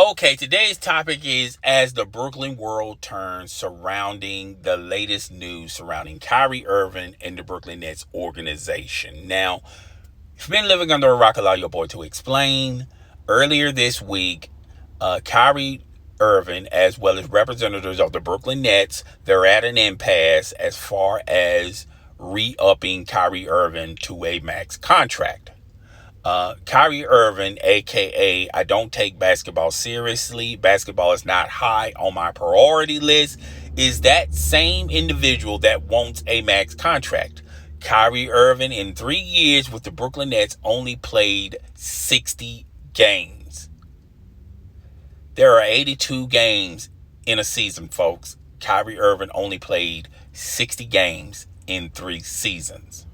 Okay, today's topic is as the Brooklyn world turns surrounding the latest news surrounding Kyrie Irving and the Brooklyn Nets organization. Now, if you've been living under a rock, allow your boy to explain. Earlier this week, Kyrie Irving, as well as representatives of the Brooklyn Nets, they're at an impasse as far as re-upping Kyrie Irving to a max contract. Kyrie Irving, a.k.a. I don't take basketball seriously, basketball is not high on my priority list, is that same individual that wants a max contract. Kyrie Irving, in 3 years with the Brooklyn Nets, only played 60 games. There are 82 games in a season, folks. Kyrie Irving only played 60 games in 3 seasons.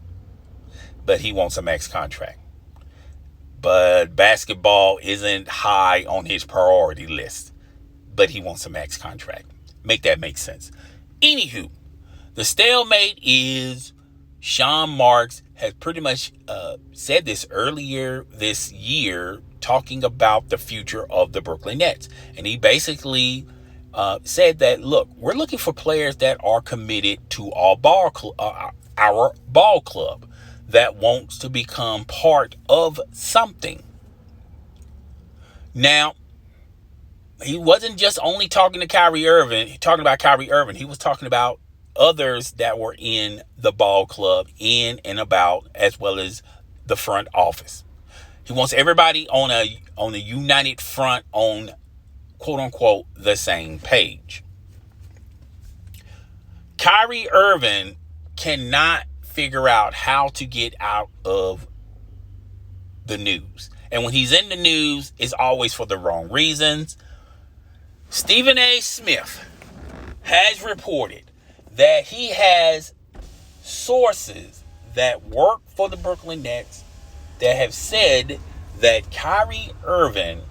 But he wants a max contract. But basketball isn't high on his priority list. But he wants a max contract. Make that make sense. Anywho, the stalemate is Sean Marks has pretty much said this earlier this year, talking about the future of the Brooklyn Nets. And he basically said that, look, we're looking for players that are committed to our ball club, that wants to become part of something. Now, he wasn't just only talking to Kyrie Irving, talking about Kyrie Irving. He was talking about others that were in the ball club, in and about, as well as the front office. He wants everybody on a united front, on quote unquote the same page. Kyrie Irving cannot figure out how to get out of the news. And when he's in the news, it's always for the wrong reasons. Stephen A. Smith has reported that he has sources that work for the Brooklyn Nets that have said that Kyrie Irving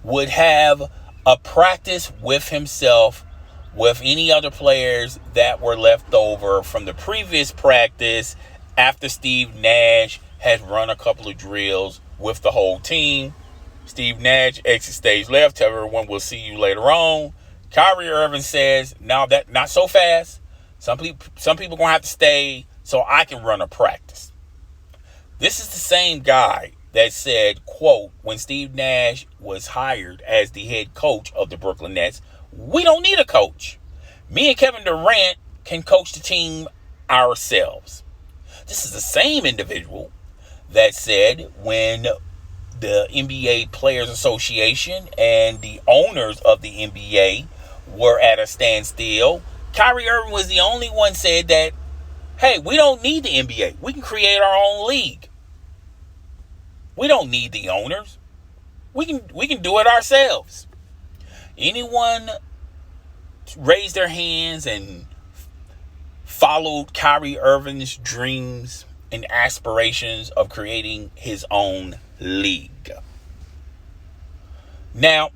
would have a practice with himself, with any other players that were left over from the previous practice after Steve Nash had run a couple of drills with the whole team. Steve Nash exits stage left, tell everyone we'll see you later on. Kyrie Irving says, now that not so fast. Some people gonna have to stay so I can run a practice. This is the same guy that said, quote, when Steve Nash was hired as the head coach of the Brooklyn Nets, we don't need a coach. Me and Kevin Durant can coach the team ourselves. This is the same individual that said when the NBA Players Association and the owners of the NBA were at a standstill, Kyrie Irving was the only one said that, hey, we don't need the NBA. We can create our own league. We don't need the owners. We can do it ourselves. Anyone raised their hands and followed Kyrie Irving's dreams and aspirations of creating his own league. Now,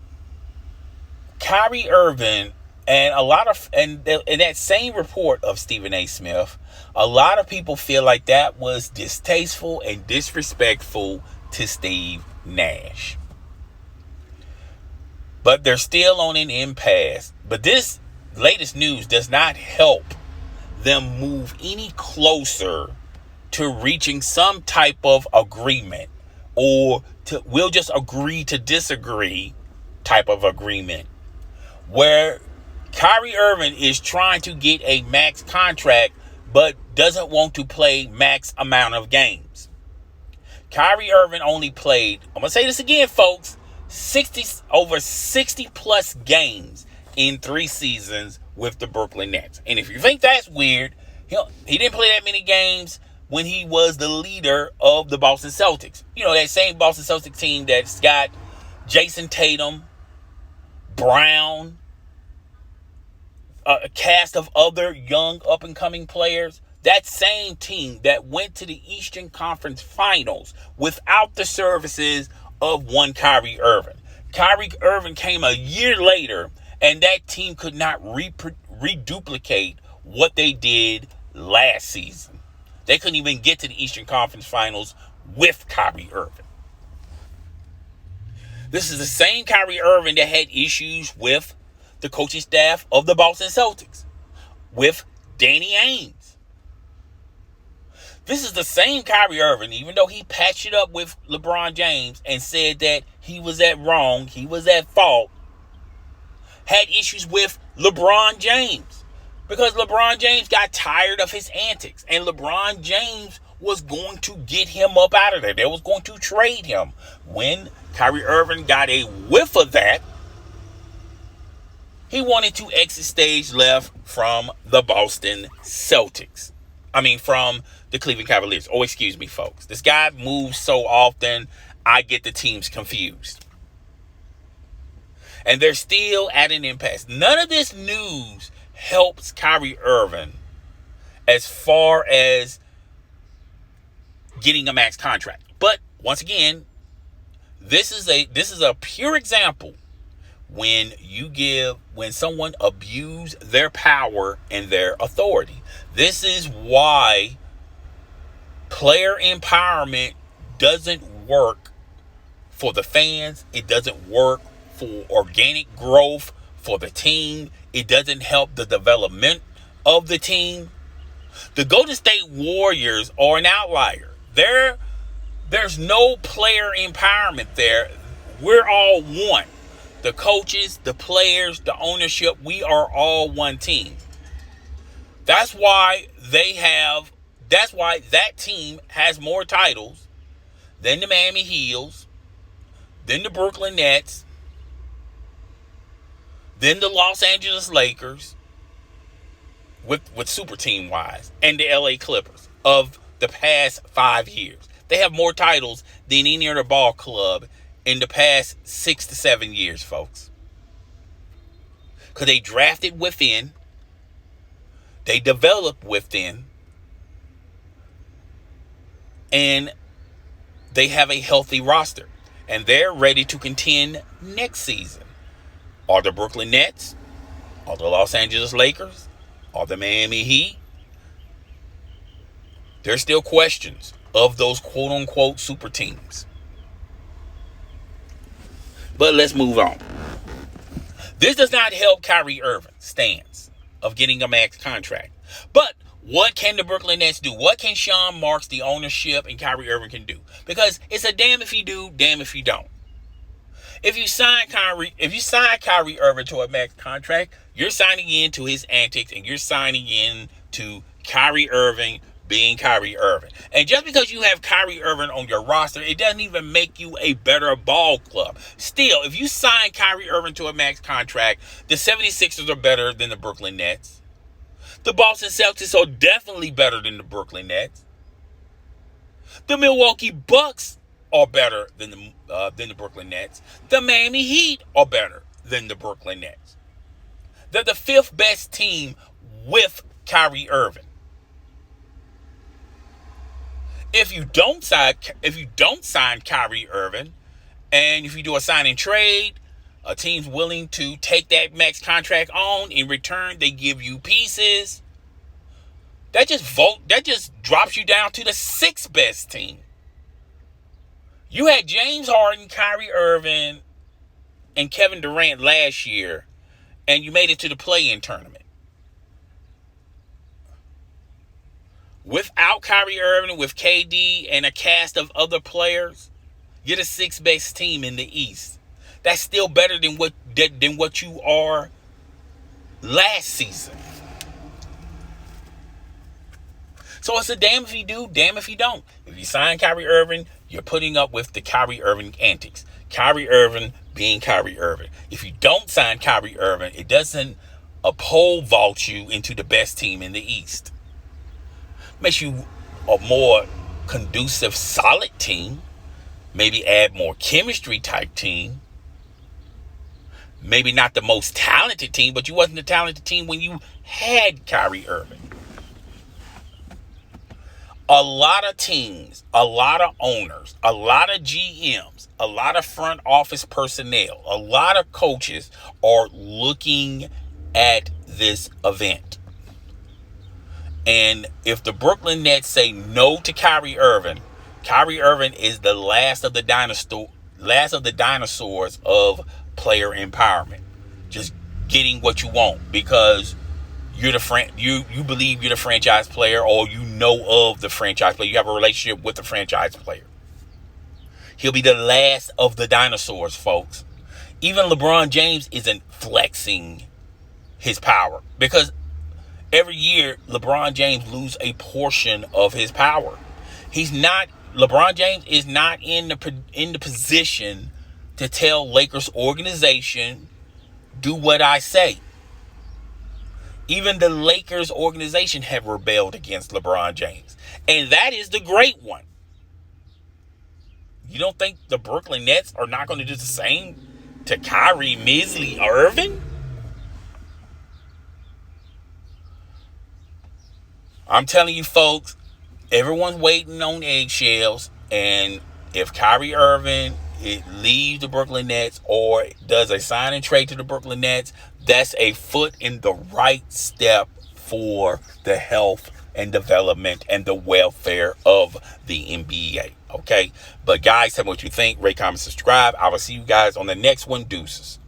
Kyrie Irving and in that same report of Stephen A. Smith, a lot of people feel like that was distasteful and disrespectful to Steve Nash. But they're still on an impasse. But this latest news does not help them move any closer to reaching some type of agreement, or we'll just agree to disagree type of agreement, where Kyrie Irving is trying to get a max contract but doesn't want to play max amount of games. Kyrie Irving only played, I'm going to say this again, folks, over 60 plus games in 3 seasons with the Brooklyn Nets. And if you think that's weird, he didn't play that many games when he was the leader of the Boston Celtics. You know, that same Boston Celtics team that's got Jason Tatum, Brown, a cast of other young up-and-coming players. That same team that went to the Eastern Conference Finals without the services of one Kyrie Irving. Kyrie Irving came a year later, and that team could not reduplicate what they did last season. They couldn't even get to the Eastern Conference Finals with Kyrie Irving. This is the same Kyrie Irving that had issues with the coaching staff of the Boston Celtics, with Danny Ainge. This is the same Kyrie Irving, even though he patched it up with LeBron James and said that he was at wrong, he was at fault, had issues with LeBron James because LeBron James got tired of his antics, and LeBron James was going to get him up out of there. They was going to trade him. When Kyrie Irving got a whiff of that, he wanted to exit stage left from the Boston Celtics. From the Cleveland Cavaliers. Oh, excuse me, folks. This guy moves so often, I get the teams confused. And they're still at an impasse. None of this news helps Kyrie Irving as far as getting a max contract. But once again, this is a pure example when someone abuses their power and their authority. This is why player empowerment doesn't work for the fans. It doesn't work for organic growth for the team. It doesn't help the development of the team. The Golden State Warriors are an outlier. There's no player empowerment there. We're all one. The coaches, the players, the ownership, we are all one team. That's why that team has more titles than the Miami Heat, than the Brooklyn Nets, than the Los Angeles Lakers, with super team wise, and the LA Clippers of the past 5 years. They have more titles than any other ball club in the past 6 to 7 years, folks. Because they drafted within, they developed within, and they have a healthy roster. And they're ready to contend next season. Are the Brooklyn Nets? Are the Los Angeles Lakers? Are the Miami Heat? There's still questions of those quote-unquote super teams. But let's move on. This does not help Kyrie Irving's stance of getting a max contract. But what can the Brooklyn Nets do? What can Sean Marks, the ownership, and Kyrie Irving can do? Because it's a damn if you do, damn if you don't. If you sign Kyrie Irving to a max contract, you're signing into his antics, and you're signing in to Kyrie Irving being Kyrie Irving. And just because you have Kyrie Irving on your roster, it doesn't even make you a better ball club. Still, if you sign Kyrie Irving to a max contract, the 76ers are better than the Brooklyn Nets. The Boston Celtics are definitely better than the Brooklyn Nets. The Milwaukee Bucks are better than the Brooklyn Nets. The Miami Heat are better than the Brooklyn Nets. They're the fifth best team with Kyrie Irving. If you don't sign Kyrie Irving, and if you do a sign and trade, a team's willing to take that max contract on. In return, they give you pieces. That just drops you down to the sixth best team. You had James Harden, Kyrie Irving, and Kevin Durant last year, and you made it to the play-in tournament. Without Kyrie Irving, with KD and a cast of other players, you're the sixth best team in the East. That's still better than what you are last season. So it's a damn if you do, damn if you don't. If you sign Kyrie Irving, you're putting up with the Kyrie Irving antics. Kyrie Irving being Kyrie Irving. If you don't sign Kyrie Irving, it doesn't pole vault you into the best team in the East. Makes you a more conducive, solid team. Maybe add more chemistry type team. Maybe not the most talented team, but you wasn't the talented team when you had Kyrie Irving. A lot of teams, a lot of owners, a lot of GMs, a lot of front office personnel, a lot of coaches are looking at this event. And if the Brooklyn Nets say no to Kyrie Irving is the last of the last of the dinosaurs of player empowerment. Just getting what you want because you're you believe you're the franchise player, or you know of the franchise player. You have a relationship with the franchise player. He'll be the last of the dinosaurs, folks. Even LeBron James isn't flexing his power because every year LeBron James loses a portion of his power. LeBron James is not in the position to tell Lakers organization, do what I say. Even the Lakers organization have rebelled against LeBron James. And that is the great one. You don't think the Brooklyn Nets are not going to do the same to Kyrie Irving? I'm telling you, folks, everyone's waiting on eggshells. And if Kyrie Irving leaves the Brooklyn Nets or does a sign and trade to the Brooklyn Nets, that's a foot in the right step for the health and development and the welfare of the NBA. Okay? But guys, tell me what you think. Rate, comment, subscribe. I will see you guys on the next one. Deuces.